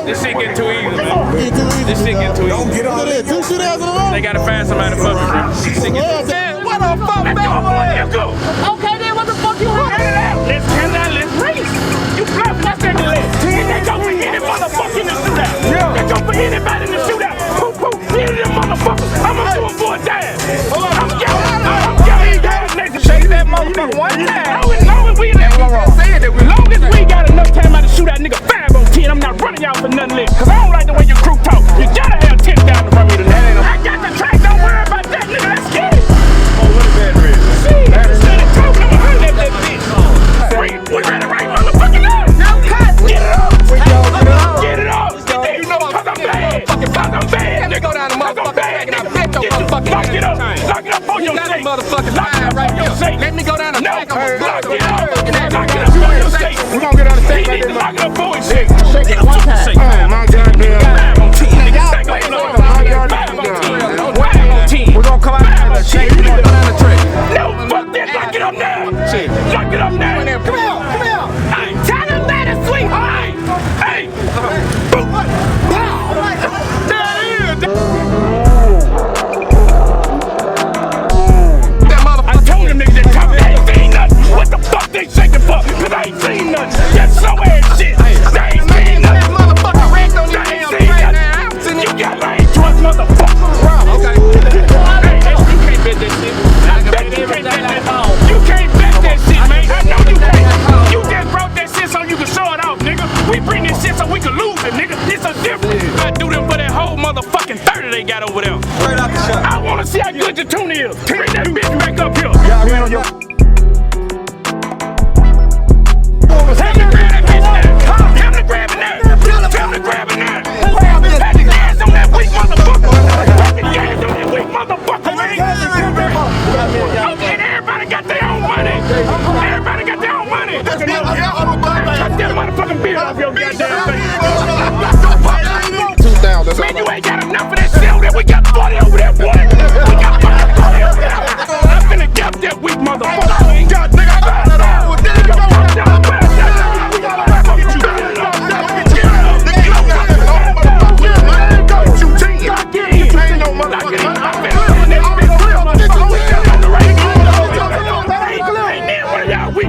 This shit getting too easy, man. Get too easy. This shit getting too easy. Look at that, 2 shootouts in a row. They gotta find somebody to fuck with. This shit getting too easy. What the fuck, let's go. Okay, then what the fuck you want? Let's race. You bluff, let's take the list. They go for any motherfucker in the shootout. They go for anybody in the shootout. Poo, any of them motherfuckers. I'ma do it for a dime. I'm yelling. Shake that motherfucker one time. Long as we got enough time out to shoot that nigga 5 on 10, I'm not running y'all for nothing less. Cause I don't like the way your crew talk. You gotta have 10,000 from me tonight. I got the track, don't worry about that nigga, let's get it. Oh, what a bad red. Shit, instead of talking, I'ma holler at that bitch. We ready right motherfucking up. No cut. Get it up. Get it up. You know cause I'm bad. Cause I'm bad. Let me go down the motherfucking track and I bet your motherfucking lock it up. Lock it up on your sake. Motherfucking line right here. Let me go down the track. Lock it up. Lock it up on your sake. We gon' get on the stage right there. Lock it up on your sake. Shake it one time. Oh my goddamn. 5 on 10. We're gonna come out and shake. We're gonna go down the track. No, fuck that. Lock it up now. Lock it up now. Come here. Hey, tell them that it's sweet. Hey. Boom. I told them niggas that come, they ain't seen nothing. What the fuck they shaking for? Cause I ain't seen nothing. That's so ass shit. They ain't seen nothing. Motherfucking wrecked on your damn track now. You got lame trust, motherfucker. Okay. Hey, you can't bet that shit. I bet you can't bet that. You can't bet that shit, man. I know you can't. You just brought that shit so you can show it off, nigga. We bring this shit so we can lose it, nigga. It's a difference. I do them for that whole motherfucking 30 they got over there. Straight out the shot. I wanna see how good your tune is. Bring that bitch back up here. Y'all ran on your. Time to grab that bitch now. Time to grab it now. Time to grab it now. Pat the gas on that weak motherfucker. Pat the gas on that weak motherfucker, man. Okay, everybody got their own money. Everybody got their own money. Cut that motherfucking beard off your goddamn face. 2,000. Man, you ain't got enough of that shit over there. We got 40 over there, boy. We got 40 over there. I'm finna get that weak motherfucker. God, nigga, I got it all.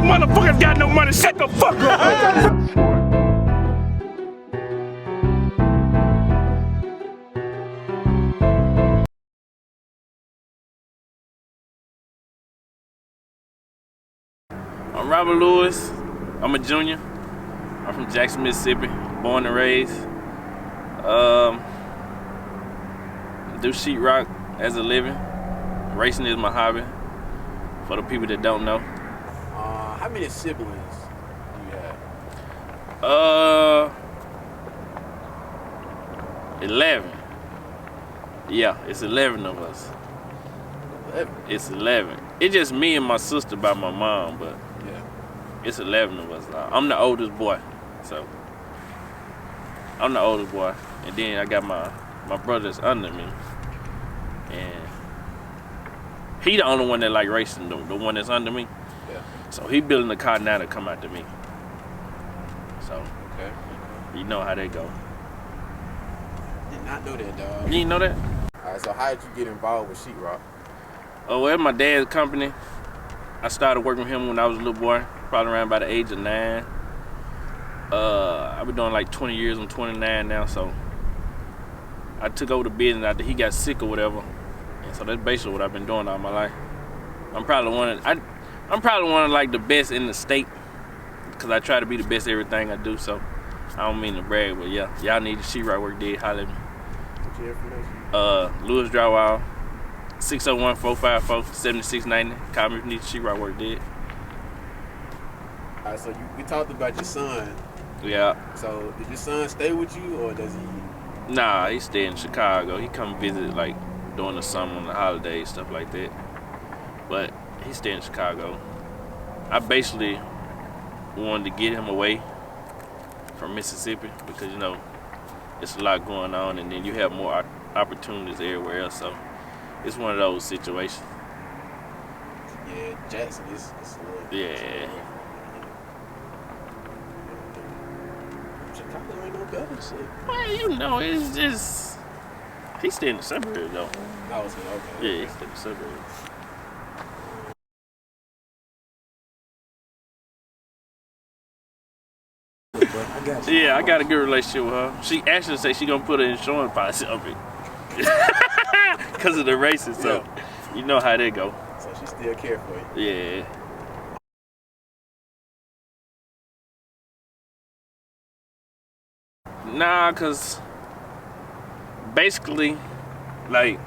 Motherfuckers got no money, shut the fuck up! I'm Robert Lewis. I'm a junior. I'm from Jackson, Mississippi, born and raised. Do sheetrock as a living. Racing is my hobby. For the people that don't know. How many siblings do you have? 11. Yeah, it's 11 of us. 11? It's 11. It's just me and my sister by my mom, but Yeah. it's 11 of us. I'm the oldest boy, so I'm the oldest boy. And then I got my brothers under me. And he the only one that like racing, the one that's under me. Yeah. So he building the car now to come after me. So Okay. you know how that go. Did not know that, dog. You didn't know that? Alright, so how did you get involved with Sheetrock? Oh, well, my dad's company. I started working with him when I was a little boy, probably around by the age of 9. I've been doing like 20 years. I'm 29 now, so I took over the business after he got sick or whatever. And so that's basically what I've been doing all my life. I'm probably one of like the best in the state, because I try to be the best at everything I do. So I don't mean to brag, but yeah, y'all need the sheetrock work did, holler at me. What's your information? Lewis Drywall, 601-454-7690. Call me if you need the sheetrock work did. Alright, so we talked about your son. Yeah. So did your son stay with you, or does he? Nah, he stay in Chicago. He come visit like during the summer and the holidays, stuff like that. But he stay in Chicago. I basically wanted to get him away from Mississippi because, you know, it's a lot going on, and then you have more opportunities everywhere else. So it's one of those situations. Yeah, Jackson is a little. Yeah. Chicago ain't no better shit. Well, you know, it's just he stay in the suburbs though. I was okay. Yeah, he stay in the suburbs. I got you. Yeah, I got a good relationship with her. She actually say she gonna put an insurance policy on me because of the races. So you know how they go. So she still care for you. Yeah. Nah, cause basically, like,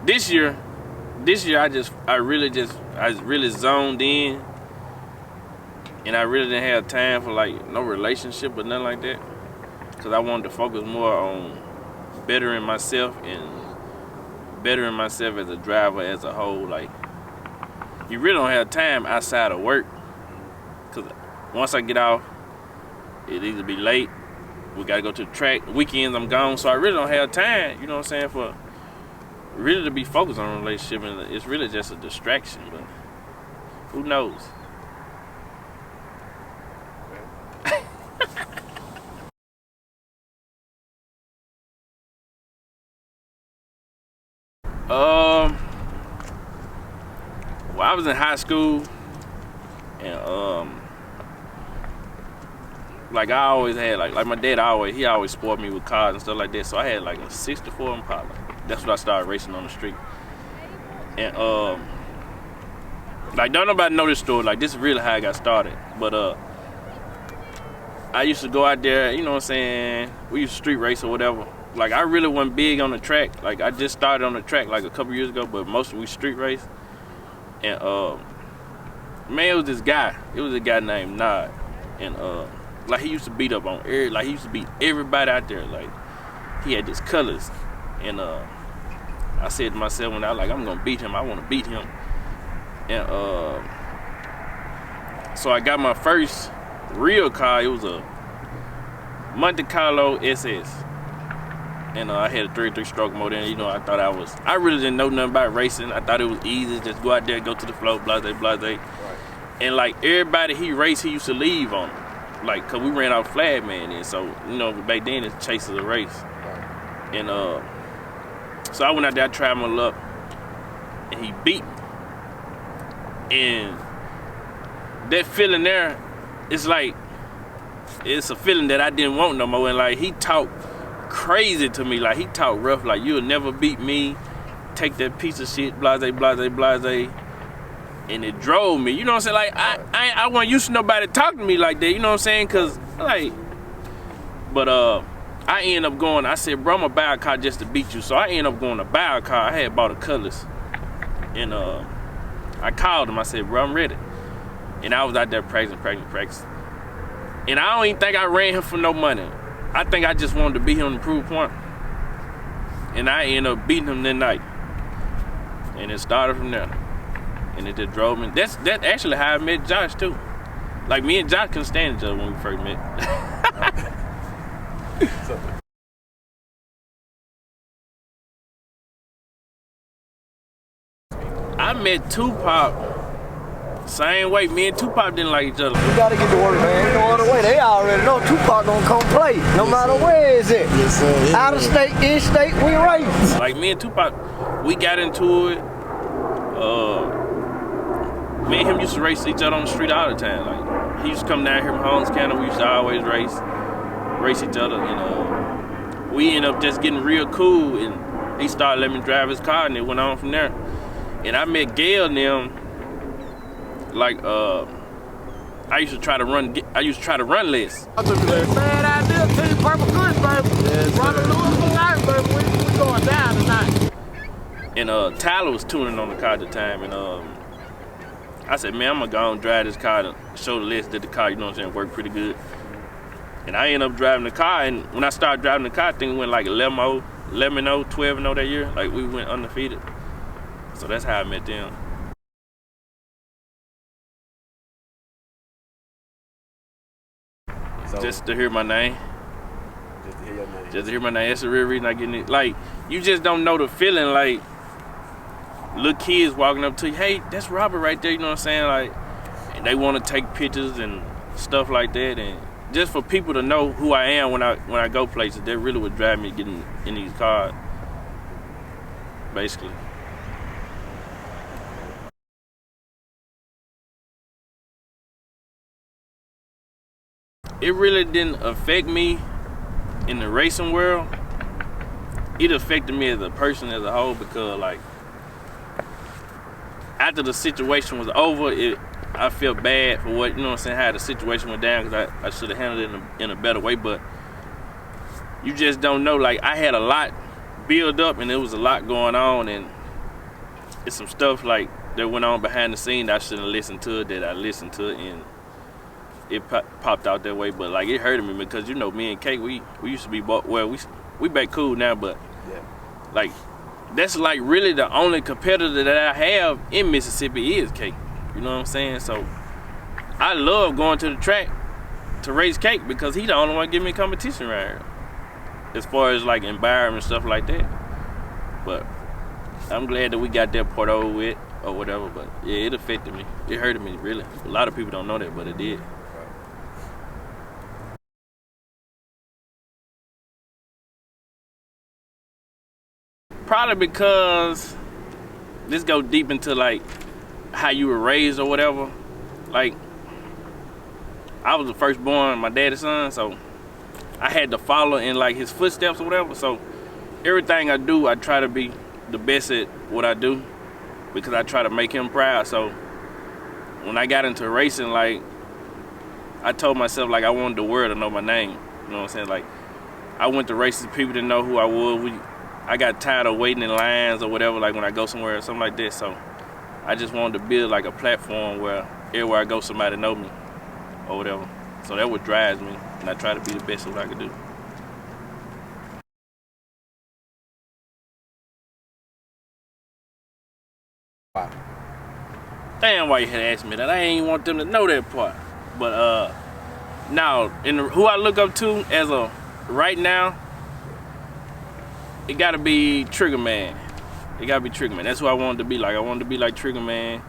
this year I really zoned in, and I really didn't have time for like no relationship or nothing like that, cause I wanted to focus more on bettering myself as a driver as a whole. Like, you really don't have time outside of work, cause once I get off, it either be late, we gotta go to the track, weekends I'm gone, so I really don't have time, you know what I'm saying, for really to be focused on a relationship, and it's really just a distraction, but who knows? Well, I was in high school, and like I always had like my dad he always spoiled me with cars and stuff like that. So I had like a '64 Impala. That's what I started racing on the street. And like don't nobody know this story. Like this is really how I got started. But I used to go out there, you know what I'm saying? We used to street race or whatever. Like I really wasn't big on the track. Like I just started on the track like a couple years ago, but mostly we street race. And man, it was this guy. It was a guy named Nod. And like he used to beat up on he used to beat everybody out there. Like he had his colors. And I said to myself when I was like, I'm gonna beat him, I wanna beat him. And so I got my first real car. It was a Monte Carlo SS. And I had a 33 stroke motor, and you know, I really didn't know nothing about racing. I thought it was easy, just go out there, go to the floor, blase, blase. Right. And like everybody he raced, he used to leave on him. Like, cause we ran out flag man then, so you know, back then it chases a race. Right. And so I went out there, I tried my luck, and he beat me. And that feeling there, it's a feeling that I didn't want no more. And like he talked crazy to me, like he talked rough, like you'll never beat me, take that piece of shit, blase, blase, blase. And it drove me, you know what I'm saying? Like I wasn't used to nobody talking to me like that, you know what I'm saying? Cause like, but I ended up going, I said, bro, I'm gonna buy a car just to beat you. So I ended up going to buy a car. I had bought a Colors. And I called him, I said, bro, I'm ready. And I was out there practicing. And I don't even think I ran him for no money. I think I just wanted to beat him to prove point. And I ended up beating him that night. And it started from there. And it just drove me. That's actually how I met Josh too. Like me and Josh couldn't stand each other when we first met. I met Tupac same way. Me and Tupac didn't like each other. You gotta get to work, man. Ain't no other way. They already know Tupac gonna come play. No matter where is it. Yes, sir. Out of state, in state, we race. Like me and Tupac, we got into it. Me and him used to race each other on the street all the time. Like he used to come down here from Holmes County. We used to always race each other. And we ended up just getting real cool. And he started letting me drive his car, and it went on from there. And I met Gail and them. Like I used to try to run less. Bad idea, Team Purple Goods, baby. Running Lewis for life, baby. We going down tonight. And Tyler was tuning on the car at the time, and I said, man, I'm gonna go and drive this car to show the list that the car, you know what I'm saying, worked pretty good. And I ended up driving the car, and when I started driving the car, I think we went like 11-0, 12-0 that year. Like we went undefeated. So that's how I met them. So, just to hear my name. Just to hear your name. Just to hear my name. That's the real reason I get it. Like, you just don't know the feeling. Like, little kids walking up to you, hey, that's Robert right there, you know what I'm saying? Like, and they want to take pictures and stuff like that, and just for people to know who I am when I go places. That really would drive me getting in these cars, basically. It really didn't affect me in the racing world. It affected me as a person as a whole, because like after the situation was over, I felt bad for what, you know what I'm saying, how the situation went down, because I should have handled it in a better way. But you just don't know. Like, I had a lot build up, and there was a lot going on, and it's some stuff like that went on behind the scene that I shouldn't have listened to, that I listened to, and it popped out that way. But like, it hurted me, because you know, me and Kate, we used to be, well, we back cool now, but yeah, like, that's like really the only competitor that I have in Mississippi is Kate. You know what I'm saying? So I love going to the track to race Kate, because he the only one give me competition right here, as far as like environment, stuff like that. But I'm glad that we got that part over with or whatever. But yeah, it affected me. It hurted me, really. A lot of people don't know that, but it did. Probably because this go deep into like how you were raised or whatever. Like, I was the firstborn, my daddy's son, so I had to follow in like his footsteps or whatever. So everything I do, I try to be the best at what I do, because I try to make him proud. So when I got into racing, like, I told myself like I wanted the world to know my name. You know what I'm saying? Like, I went to races, people didn't know who I was. I got tired of waiting in lines or whatever, like when I go somewhere or something like that. So I just wanted to build like a platform where everywhere I go, somebody know me or whatever. So that what drives me, and I try to be the best of what I can do. Wow. Damn, why you had to ask me that? I ain't want them to know that part. But now, who I look up to as a right now, it gotta be Trigger Man. It gotta be Trigger Man. That's who I wanted to be like. I wanted to be like Trigger Man.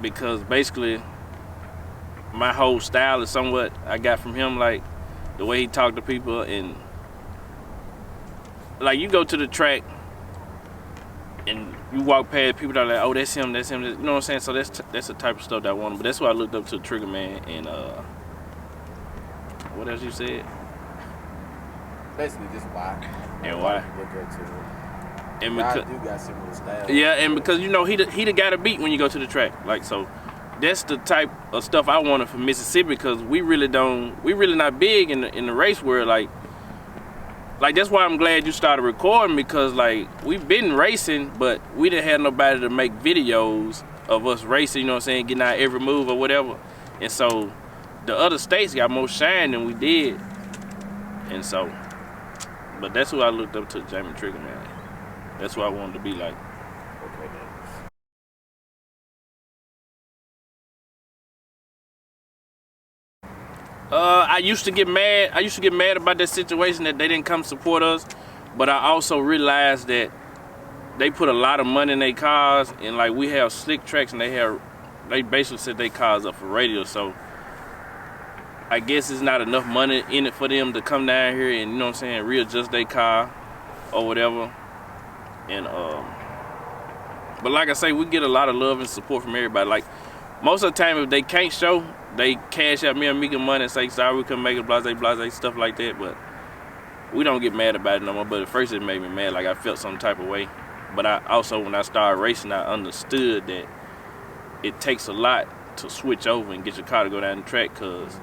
Because basically my whole style is somewhat I got from him, like the way he talked to people, and like you go to the track and you walk past people that are like, oh, that's him, that's him, you know what I'm saying? So that's the type of stuff that I wanted. But that's why I looked up to Trigger Man. And what else you said? Basically just why. And why? Look up to him. And because, because, I do got similar style. yeah, and because you know he the guy to beat when you go to the track. Like, so that's the type of stuff I wanted from Mississippi, because we really not big in the race world. Like that's why I'm glad you started recording, because like we've been racing, but we didn't have nobody to make videos of us racing, you know what I'm saying, getting out every move or whatever. And so the other states got more shine than we did. And so, but that's who I looked up to, Jamie Trigger Man. That's what I wanted to be like. Okay, man. I used to get mad. I used to get mad about that situation that they didn't come support us. But I also realized that they put a lot of money in their cars, and like we have slick tracks, and they basically set their cars up for radio. So I guess it's not enough money in it for them to come down here and, you know what I'm saying, readjust their car or whatever. And but like I say, we get a lot of love and support from everybody. Like, most of the time, if they can't show, they cash out me and Mika money and say, sorry, we couldn't make it, blase, stuff like that. But we don't get mad about it no more. But at first it made me mad, like I felt some type of way. But I also, when I started racing, I understood that it takes a lot to switch over and get your car to go down the track, because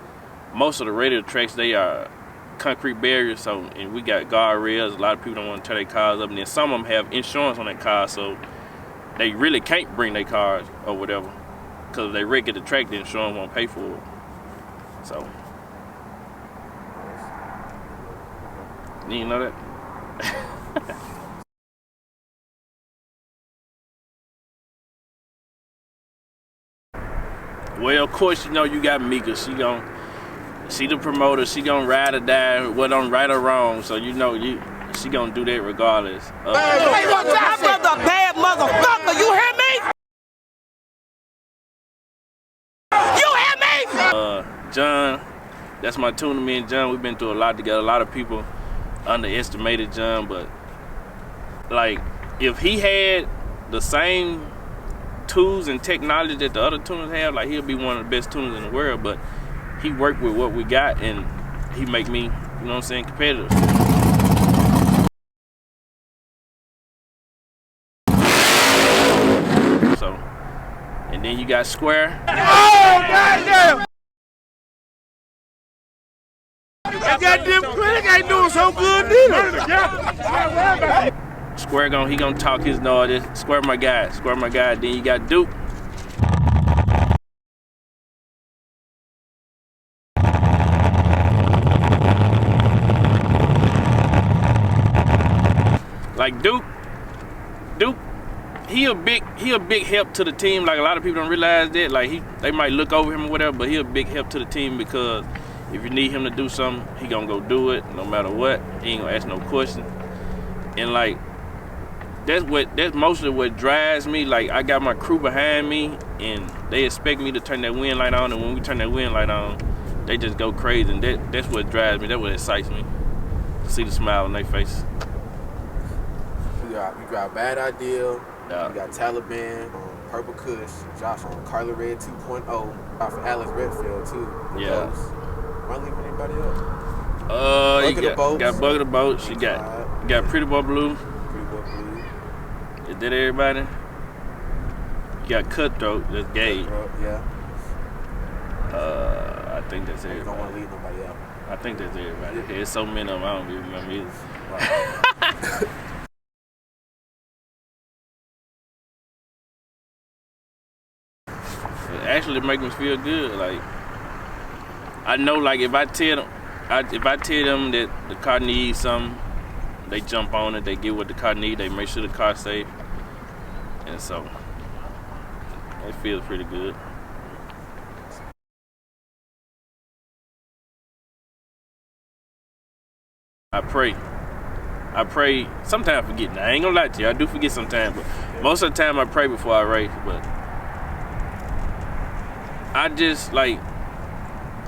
most of the radio tracks, they are concrete barriers, so, and we got guardrails. A lot of people don't want to tear their cars up, and then some of them have insurance on their cars, so they really can't bring their cars or whatever, because if they wreck at the track, the insurance won't pay for it. So, you didn't know that? Well, of course, you know you got Mika. She the promoter. She gonna ride or die, whether I'm right or wrong. So you know she gonna do that regardless. Hey, look, I'm a bad motherfucker. You hear me? John, that's my tuner. Me and John, we've been through a lot together. A lot of people underestimated John, but like if he had the same tools and technology that the other tuners have, like he'll be one of the best tuners in the world. But he worked with what we got, and he make me, you know what I'm saying, competitive. So, and then you got Square. Oh, goddamn! That goddamn clinic ain't doing so good neither. Square he gonna talk his noise. Square my guy. Square my guy. Then you got Duke. Like Duke, he a big help to the team. Like a lot of people don't realize that. Like they might look over him or whatever, but he a big help to the team because if you need him to do something, he gonna go do it no matter what. He ain't gonna ask no questions. And like that's mostly what drives me. Like I got my crew behind me, and they expect me to turn that wind light on. And when we turn that wind light on, they just go crazy. And that's what drives me. That's what excites me. See the smile on their face. You got Bad Idea. Yeah. You got Taliban, Purple Kush, Josh on Carla Red 2.0, for Alex Redfield too. Yeah. Am I leaving anybody else? You got Bucket of Boats. You got Pretty Boy Blue. Pretty Boy Blue. Is that everybody? You got Cutthroat. That's gay. Yeah. I think that's everybody. Don't want to leave nobody out. I think that's everybody. There's so many of them. I don't even remember either. Right. Actually make me feel good. Like I know, like if I tell them that the car needs something, they jump on it. They get what the car needs. They make sure the car's safe, and so it feels pretty good. I pray. Sometimes I forget. Now, I ain't gonna lie to you. I do forget sometimes, but most of the time I pray before I race. But I just like,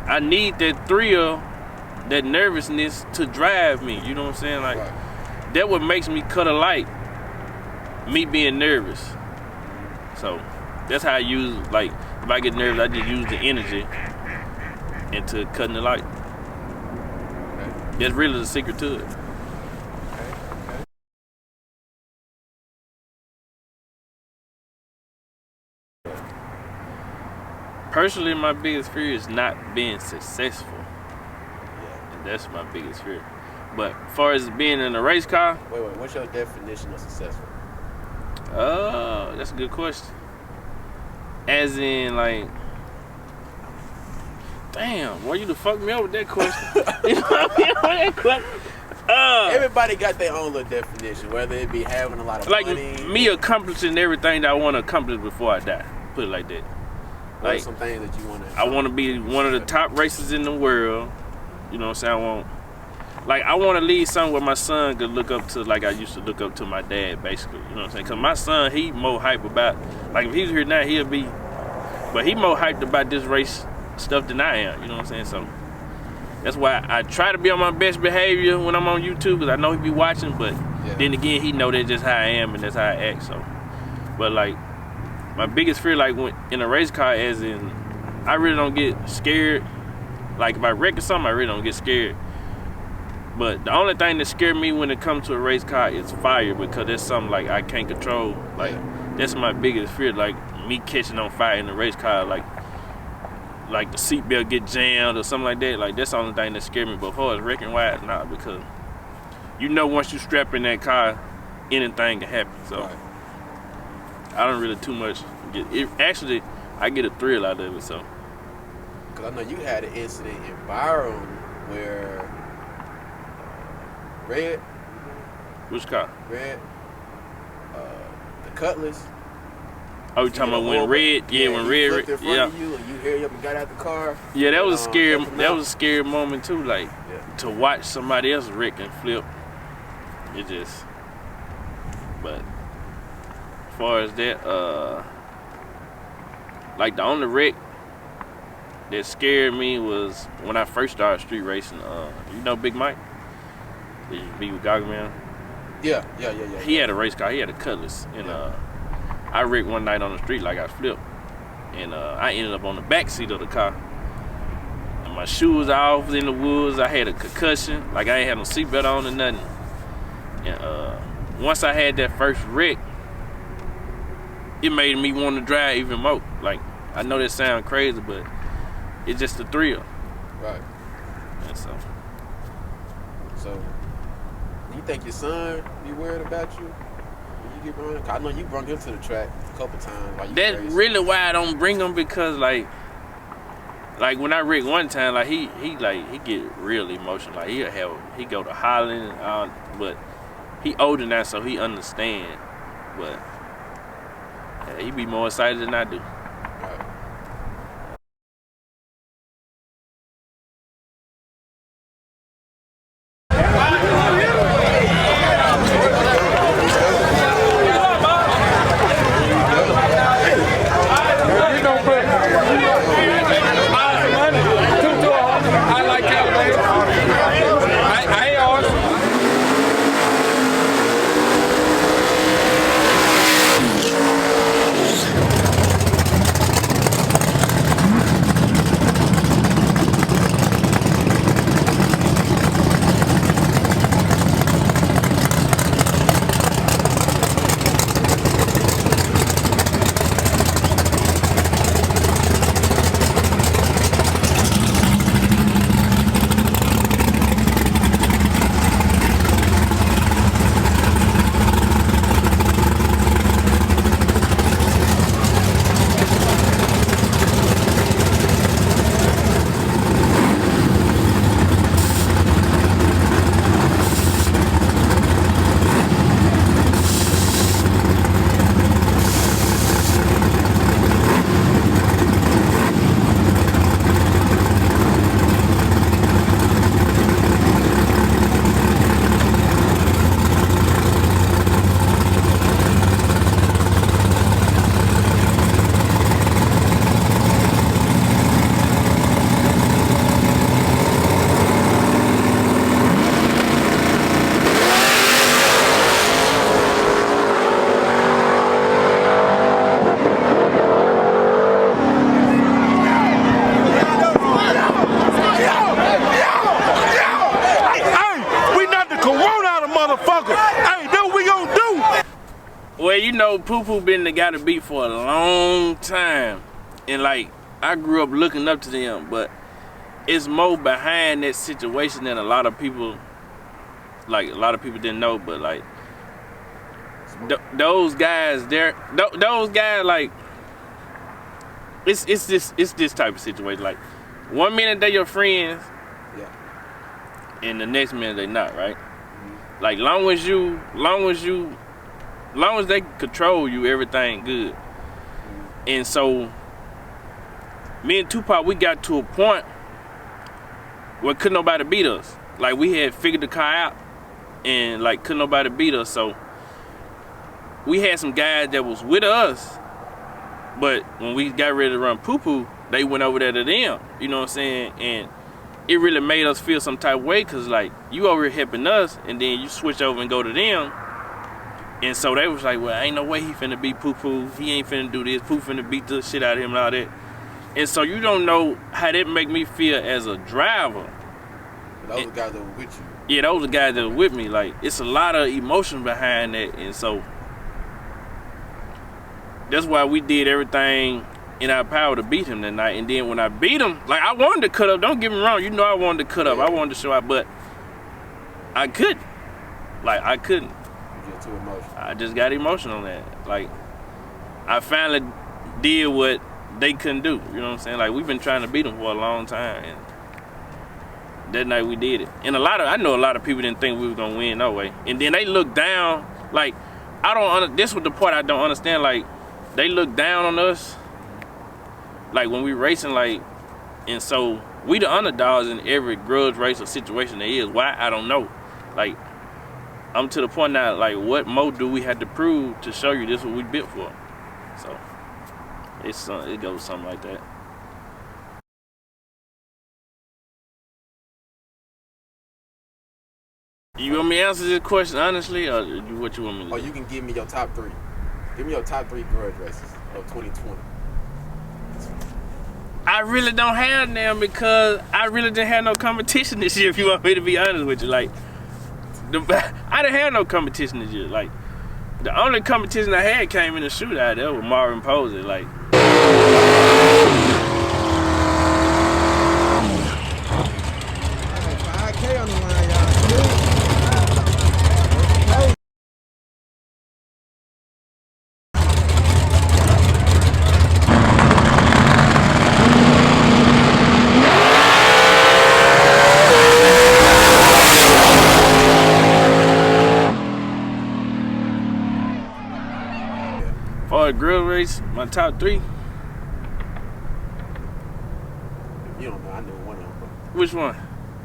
I need that thrill, that nervousness to drive me. You know what I'm saying? Like, that what makes me cut a light, me being nervous. So that's how I use, like, if I get nervous, I just use the energy into cutting the light. That's really the secret to it. Personally, my biggest fear is not being successful. And that's my biggest fear. But as far as being in a race car... Wait, what's your definition of successful? That's a good question. As in, like... Damn, boy, you done fucked me up with that question. You know what I mean? Everybody got their own little definition, whether it be having a lot of like money. Like me accomplishing everything that I want to accomplish before I die. Put it like that. What are some things that you want to... I want to be one of the top racers in the world. You know what I'm saying? I want to leave something where my son could look up to, like I used to look up to my dad, basically. You know what I'm saying? Because my son, he more hype about, like if he's here now, he'll be, but he more hyped about this race stuff than I am. You know what I'm saying? So that's why I try to be on my best behavior when I'm on YouTube, because I know he be watching, but then again, he know that's just how I am and that's how I act. So, but like, my biggest fear, like when in a race car, as in, I really don't get scared. Like if I wreck or something, I really don't get scared. But the only thing that scares me when it comes to a race car is fire, because that's something like I can't control. Like that's my biggest fear, like me catching on fire in a race car, like the seatbelt get jammed or something like that. Like that's the only thing that scares me. But as far as wrecking wise, nah, because you know once you strap in that car, anything can happen. So I don't really too much get it. Actually, I get a thrill out of it. So because I know you had an incident in Byron where Red. Which car? Red. The Cutlass. Oh, you talking about when Red? Yeah, when Red. Yeah. You hurry up and got out the car. Yeah, that was scary. That was a scary moment too. Like to watch somebody else wreck and flip. It just. But as far as that, like the only wreck that scared me was when I first started street racing. You know Big Mike? He used to be with Goggle Man. Yeah. He had a race car. He had a Cutlass, and I wrecked one night on the street like I flipped, and I ended up on the back seat of the car. And my shoes off in the woods. I had a concussion, like I ain't had no seatbelt on or nothing. And once I had that first wreck, it made me want to drive even more. Like, I know that sounds crazy, but it's just a thrill. Right. And so you think your son be worried about you when you get running? I know you brought him to the track a couple times. While you that's race. really why I don't bring him, because like when I wrecked one time, like he get real emotional. Like he go to hollering, but he older now, so he understand. But yeah, he be more excited than I do. Right. Well, you know, Poo-Poo been the guy to beat for a long time. And like, I grew up looking up to them, but it's more behind that situation than a lot of people didn't know. But like, those guys, like, it's this type of situation. Like, 1 minute they're your friends, and the next minute they not, right? Like, long as they control you, everything good. And so, me and Tupac, we got to a point where couldn't nobody beat us. Like, we had figured the car out, and like, couldn't nobody beat us. So, we had some guys that was with us, but when we got ready to run Poo-Poo, they went over there to them. You know what I'm saying? And it really made us feel some type of way, because like, you over here helping us, and then you switch over and go to them. And so they was like, well, ain't no way he finna beat Poo-Poo. He ain't finna do this. Poo finna beat the shit out of him and all that. And so you don't know how that make me feel as a driver. Those guys that were with you. Yeah, those are guys that were with me. Like, it's a lot of emotion behind that. And so that's why we did everything in our power to beat him that night. And then when I beat him, like, I wanted to cut up. Don't get me wrong. You know I wanted to cut up. I wanted to show out, but I couldn't. Like, I couldn't. Too emotional. I just got emotional on that. Like, I finally did what they couldn't do. You know what I'm saying? Like, we've been trying to beat them for a long time, and that night we did it. And I know a lot of people didn't think we were gonna win no way. And then they looked down. Like, this was the part I don't understand. Like, they look down on us. Like, when we racing, like, and so we the underdogs in every grudge race or situation there is. Why? I don't know. Like, I'm to the point now, like, what more do we have to prove to show you this is what we built for? So, it goes something like that. You want me to answer this question honestly, or what you want me to do? Or you can give me your top 3. Give me your top 3 grudge races of 2020. I really don't have them because I really didn't have no competition this year, if you want me to be honest with you. Like, I didn't have no competition this year. Like, the only competition I had came in the shootout. That was Marvin Posey. Like, $5K on the line, y'all. for a grill race, my top 3. You don't know, I know one of them. Which one?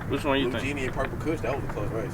Which one you Blue think? Genie and Purple Kush, that was a close race.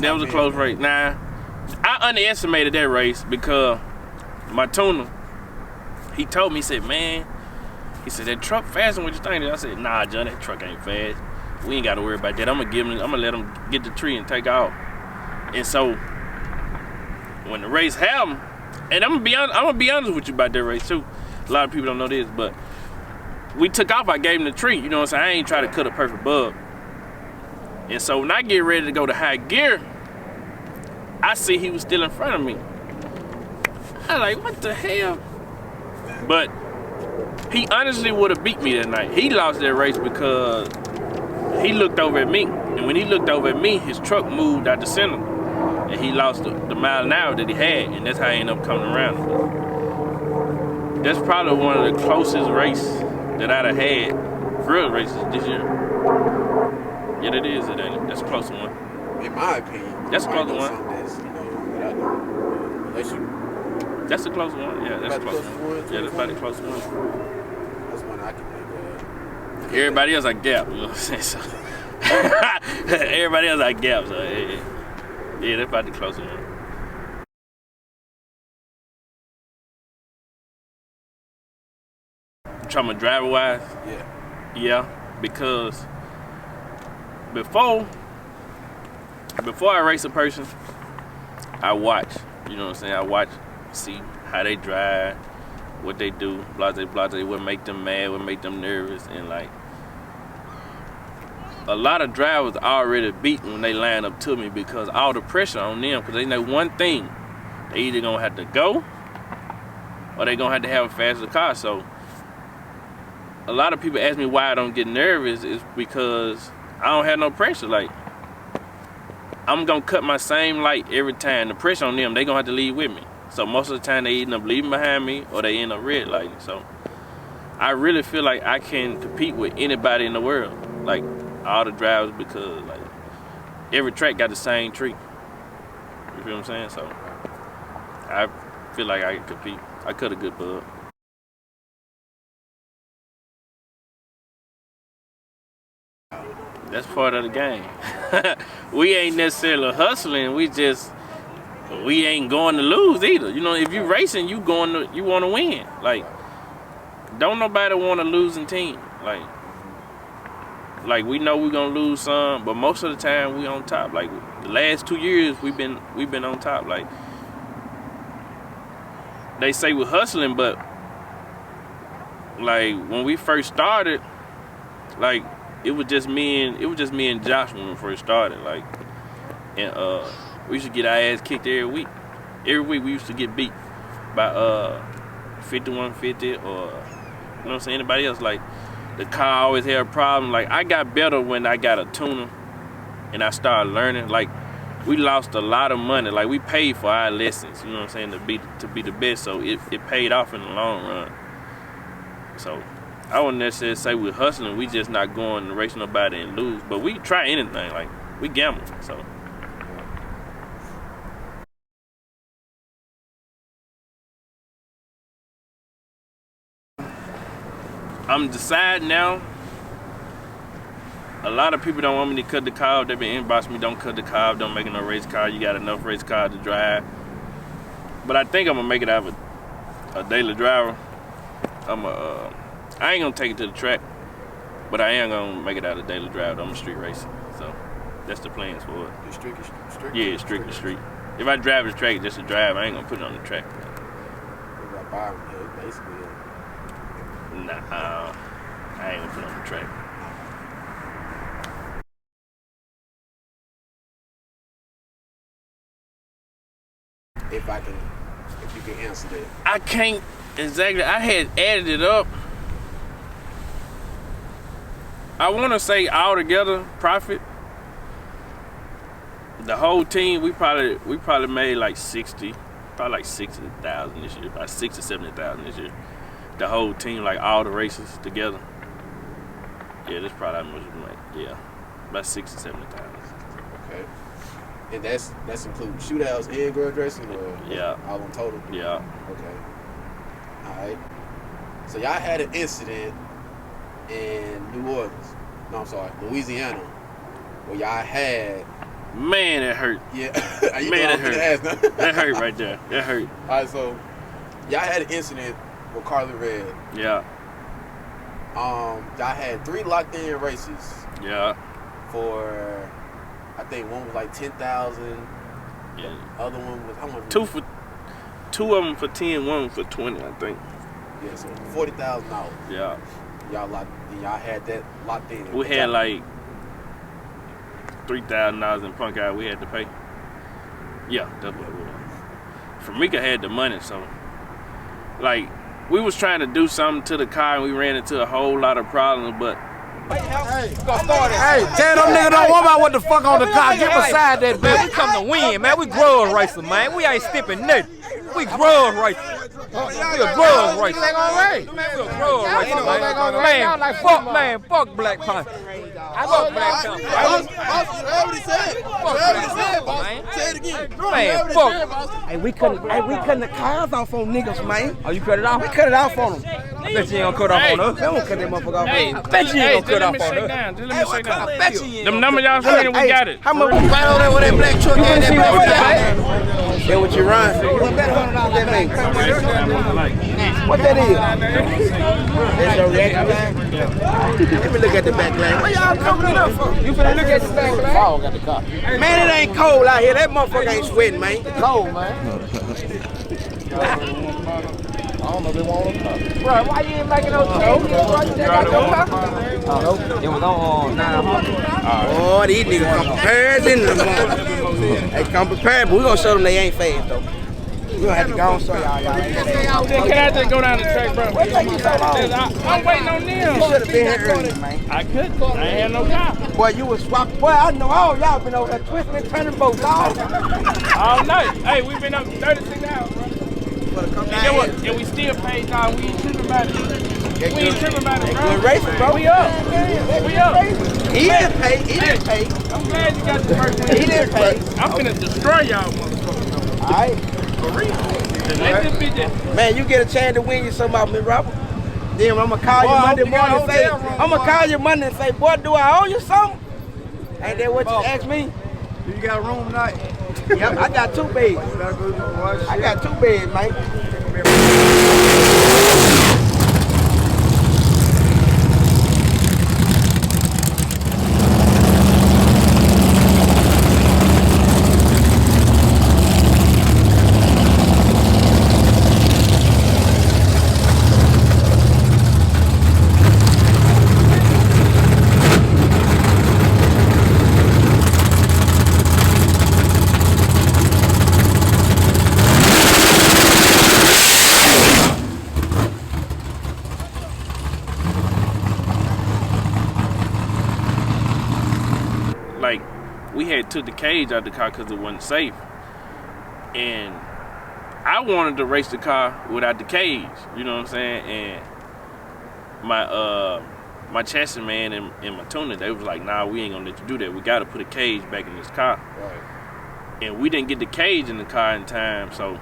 That was a close race. Nah, I underestimated that race because my tuner, he told me, he said, man, he said, that truck faster than what you think. I said, nah, John, that truck ain't fast. We ain't got to worry about that. I'm gonna let him get the tree and take off. And so when the race happened, and I'm gonna be honest with you about that race too. A lot of people don't know this, but we took off. I gave him the tree. You know what I'm saying? I ain't try to cut a perfect bug. And so when I get ready to go to high gear, I see he was still in front of me. I like, what the hell? But he honestly would have beat me that night. He lost that race because he looked over at me. And when he looked over at me, his truck moved out the center. And he lost the mile an hour that he had. And that's how he ended up coming around. That's probably one of the closest races that I'd have had, real races this year. Yeah, that is. That's a close one. In my opinion, that's a close one. That's a close one. Yeah, that's a close one. Yeah, that's about a close one. That's one I can think of. Everybody else like gap, you know what I'm saying? So everybody else like gap, so yeah, that's about the closest one. Talking about driver wise? Yeah, because before I race a person, I watch. You know what I'm saying? I watch, see how they drive, what they do, blase, what make them mad, what make them nervous, and like a lot of drivers already beat when they line up to me because all the pressure on them, because they know one thing, they either gonna have to go or they gonna have to have a faster car. So a lot of people ask me why I don't get nervous is because I don't have no pressure. Like, I'm gonna cut my same light every time. The pressure on them, they gonna have to leave with me. So most of the time they end up leaving behind me or they end up red lighting. So I really feel like I can compete with anybody in the world. Like all the drivers, because like every track got the same tree. You feel what I'm saying? So I feel like I can compete. I cut a good bug. That's part of the game. We ain't necessarily hustling. We ain't going to lose either. You know, if you racing, you want to win. Like, don't nobody want a losing team. Like we know we're gonna lose some, but most of the time we on top. Like the last 2 years, we've been on top. Like they say we're hustling, but like when we first started, like. It was just me and Josh when we first started, like, and we used to get our ass kicked every week. Every week we used to get beat. by 5150 or, you know what I'm saying, anybody else, like, the car always had a problem. Like, I got better when I got a tuner and I started learning. Like, we lost a lot of money. Like, we paid for our lessons, you know what I'm saying, to be the best. So it paid off in the long run. So I wouldn't necessarily say we're hustling. We just not going to race nobody and lose. But we try anything. Like, we gamble. So. I'm deciding now. A lot of people don't want me to cut the car off. They've been inboxing me, don't cut the car off, don't make it no race car. You got enough race cars to drive. But I think I'm gonna make it out of a daily driver. I ain't gonna take it to the track, but I am gonna make it out of daily driver. I'm a street racer, so that's the plans for it. You're strictly Yeah, strictly street. If I drive the track just to drive, I ain't gonna put it on the track. Basically. Nah, I ain't gonna put it on the track. If you can answer that. I can't exactly. I had added it up. I want to say altogether profit. The whole team, we probably made like 60,000 this year, about 60,000 70,000 this year. The whole team, like all the races together. Yeah, that's probably how much we made. Yeah, about 60,000 70,000. Okay. And that's including shootouts and grudge racing, or yeah, all in total? Yeah. Okay. All right. So y'all had an incident in New Orleans. No, I'm sorry, Louisiana, where y'all had. Man, it hurt. Yeah. Man, it hurt. That hurt right there. That hurt. All right, so y'all had an incident with Carly Red. Yeah. Y'all had 3 locked-in races. Yeah. For, I think one was like 10,000. Yeah. The other one was how much? Two of them for 10, one for 20, I think. Yeah, so $40,000. Yeah. Y'all had that locked in. We had like $3,000 in punk out we had to pay. Yeah, that's what it was. Famika had the money, so like we was trying to do something to the car and we ran into a whole lot of problems, but Hey, tell them niggas don't worry about what the fuck on the car. Get beside that, man. We come to win, man. We grudge racers, man. We ain't stipping nothing. We grudge racers. We a grudge racer. We a grudge racer, man. Man, fuck Black Panther. Fuck Black Panther. You heard what he said. Man. Say it again. Man, fuck. Hey, we cutting the cars off on niggas, man. Oh, you cut it off? We cut it off on them. I bet you ain't gonna cut off on us. They won't cut that motherfucker off. hey, I bet you ain't gonna cut off on us. Just let me shake down. I bet you ain't. Them numbers y'all saying, we got it. How much right over there with that black truck and that black truck? That what you run? What that $100 mean? What that is? That's your reaction line? Let me look at the back line. What y'all coming up for? You finna look at the back line? Fog got the car. Man, it ain't cold out here. That motherfucker ain't sweating, man. It's cold, man. I don't know if they want them. Bro, why you ain't making no changes? Bro, you got your car? Nope. It was on 900. Oh, these niggas come prepared in the morning. They come prepared, but we gonna show them they ain't fast, though. We gonna have to go and show y'all. Can I just go down the track, bro? What take you so long? I'm waiting on them. You should have been here early, man. I couldn't. I ain't had no car. Boy, you was swap. Boy, I know all y'all been over there twisting and turning boats all night. Hey, we been up 36 hours, bro. And we still paid now. We ain't tripping about it. We ain't tripping about it, bro. Good racing, bro. We up. We up. He didn't pay. He didn't pay. I'm glad you got the first win. He didn't pay. I'm finna destroy y'all motherfuckers. All right. For real. Let this bitch just... Man, you get a chance to win you something off me, Robert. Then I'm gonna call you Monday morning and say, I'm gonna call you Monday and say, boy, do I owe you something? Ain't that what you asked me? You got a room tonight? Yep, I got 2 beds. I got 2 beds, man. had took the cage out the car because it wasn't safe. And I wanted to race the car without the cage, you know what I'm saying? And my chassis man and my tuner, they was like, nah, we ain't gonna let you do that. We gotta put a cage back in this car. Right. And we didn't get the cage in the car in time, so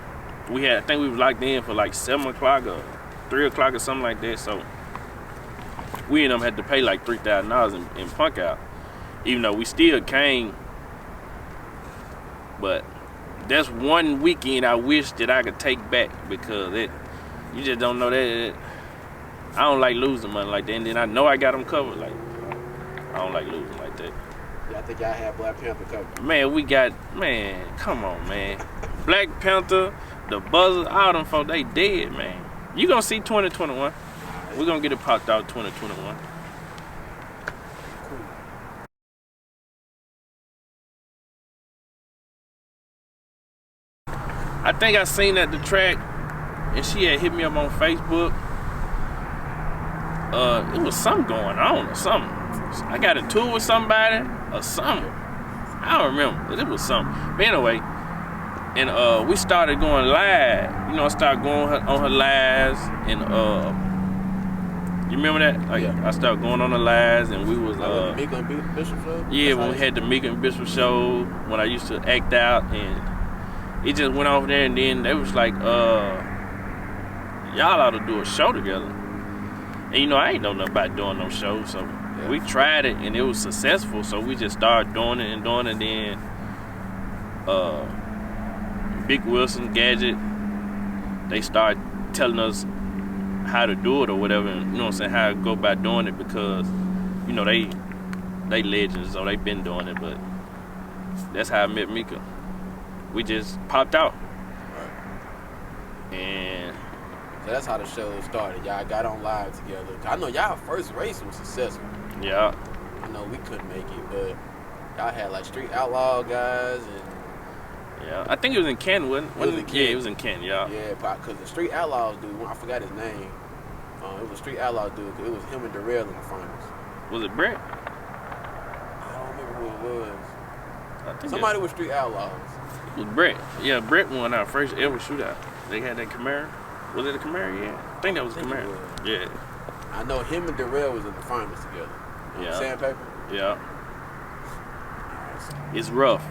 I think we was locked in for like 7 o'clock or 3 o'clock or something like that. So we and them had to pay like $3,000 in punk out, even though we still came. But that's one weekend I wish that I could take back, because you just don't know that. I don't like losing money like that, and then I know I got them covered. Like, I don't like losing like that. Yeah, I think y'all had Black Panther covered. Man, come on, man. Black Panther, the Buzzers, all them folks, they dead, man. You gonna see 2021. We're gonna get it popped out 2021. I think I seen at the track, and she had hit me up on Facebook. It was something going on or something. I got a tour with somebody or something. I don't remember, but it was something. But anyway, and we started going live. You know, I started going on her lives, and you remember that? Like, yeah. I started going on the lives, and we was Mika and Bishop show. Yeah, when we had the Mika and Bishop show, when I used to act out, and it just went off there, and then they was like, y'all ought to do a show together. And you know, I ain't know nothing about doing no shows, so yeah. We tried it, and it was successful, so we just started doing it, and then Big Wilson, Gadget, they started telling us how to do it or whatever, and, you know what I'm saying, how to go about doing it, because, you know, they legends, so they been doing it, but that's how I met Mika. We just popped out. Right. And so that's how the show started. Y'all got on live together. I know y'all first race was successful. Yeah. I know we couldn't make it, but y'all had like Street Outlaw guys and yeah. I think it was in Canton, wasn't it? Yeah, it was in Canton, yeah. Yeah, because the Street Outlaws dude, I forgot his name. It was Street Outlaw dude. It was him and Darrell in the finals. Was it Brett? I don't remember who it was. I think somebody with Street Outlaws. It was Brett. Yeah, Brett won our first ever shootout. They had that Camaro. Was it a Camaro? Yeah. I think that was a Camaro. Yeah. I know him and Darrell was in the finals together. Yeah. Sandpaper? Yeah. It's rough.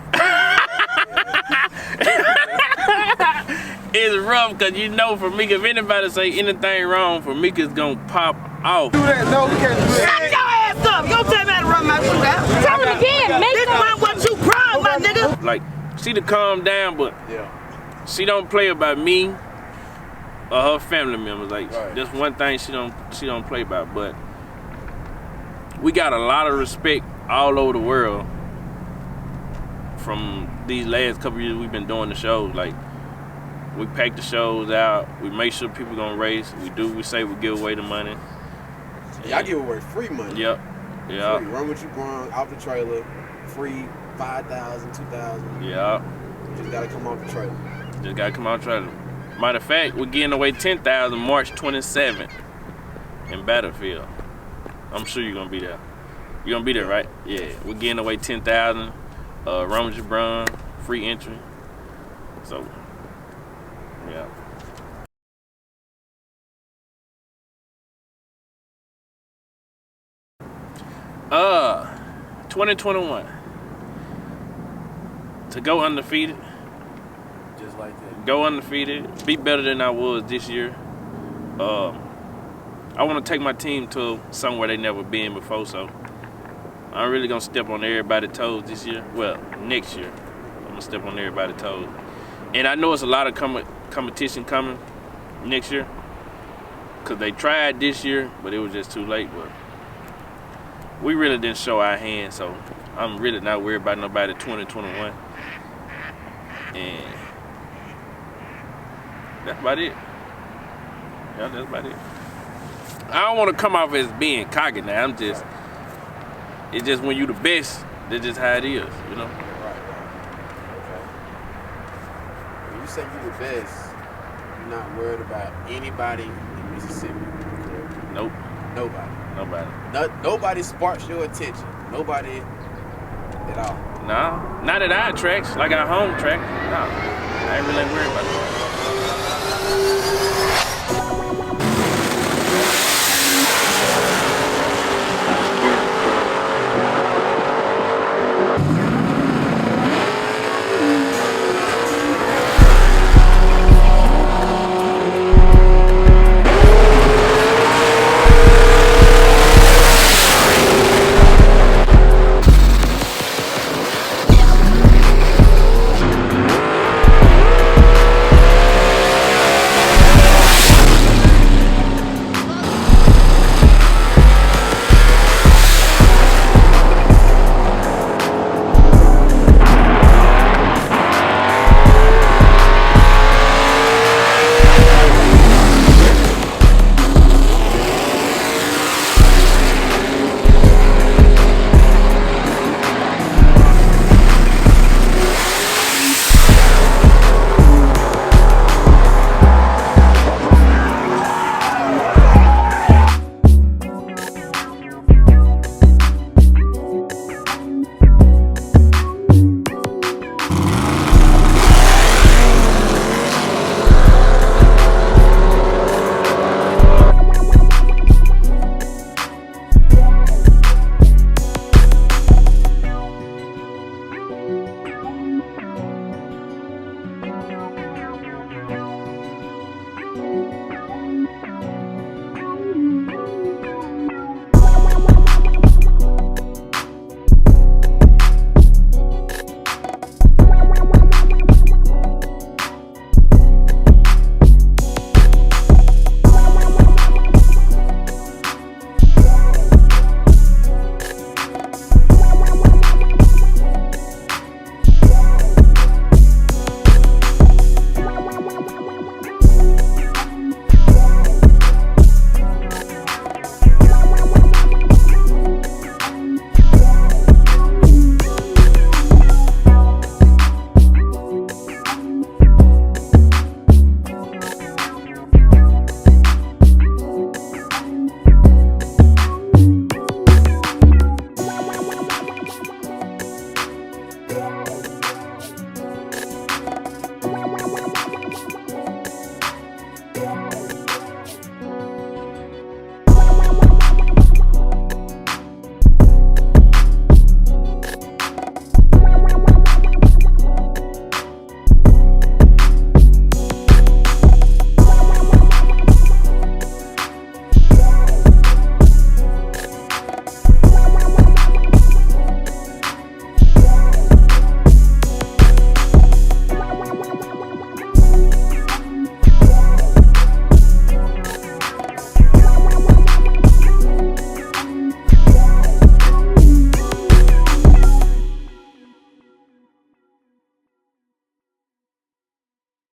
It's rough, because you know, for Mika, if anybody say anything wrong, for Mika's gonna pop off. Do that. No, we can't do that. Shut your ass up. You don't tell me how to run my shootout. Tell him again. This is what you crying, my nigga. Like, she to calm down, but she don't play about me or her family members. Like, that's one thing she don't play about. But we got a lot of respect all over the world from these last couple years we've been doing the shows. Like, we pack the shows out. We make sure people gonna race. We say we give away the money. Y'all give away free money. Yep. Yeah. Free. Run what you brung off the trailer. Free 5,000, 2,000. Yeah. Just gotta come off the trailer. Just gotta come off the trailer. Matter of fact, we're giving away 10,000 March 27th in Battlefield. I'm sure you're gonna be there. You're gonna be there, right? Yeah. We're giving away 10,000. Run with your brung, free entry. So, yeah. Uh, 2021. To go undefeated. Just like that. Go undefeated. Be better than I was this year. I want to take my team to somewhere they never been before, so I'm really gonna step on everybody's toes this year. Well, next year, I'm gonna step on everybody's toes. And I know it's a lot of competition coming next year, cause they tried this year, but it was just too late. But we really didn't show our hand, so I'm really not worried about nobody 2021. And that's about it. Yeah, that's about it. I don't want to come off as being cocky now. It's just when you the best, that's just how it is, you know? Right. Okay. When you say you the best, you're not worried about anybody in Mississippi, correct? Nope. Nobody. Nobody. Nobody sparks your attention. Nobody at all. No, not at our tracks, like our home track. No, I ain't really worried about it.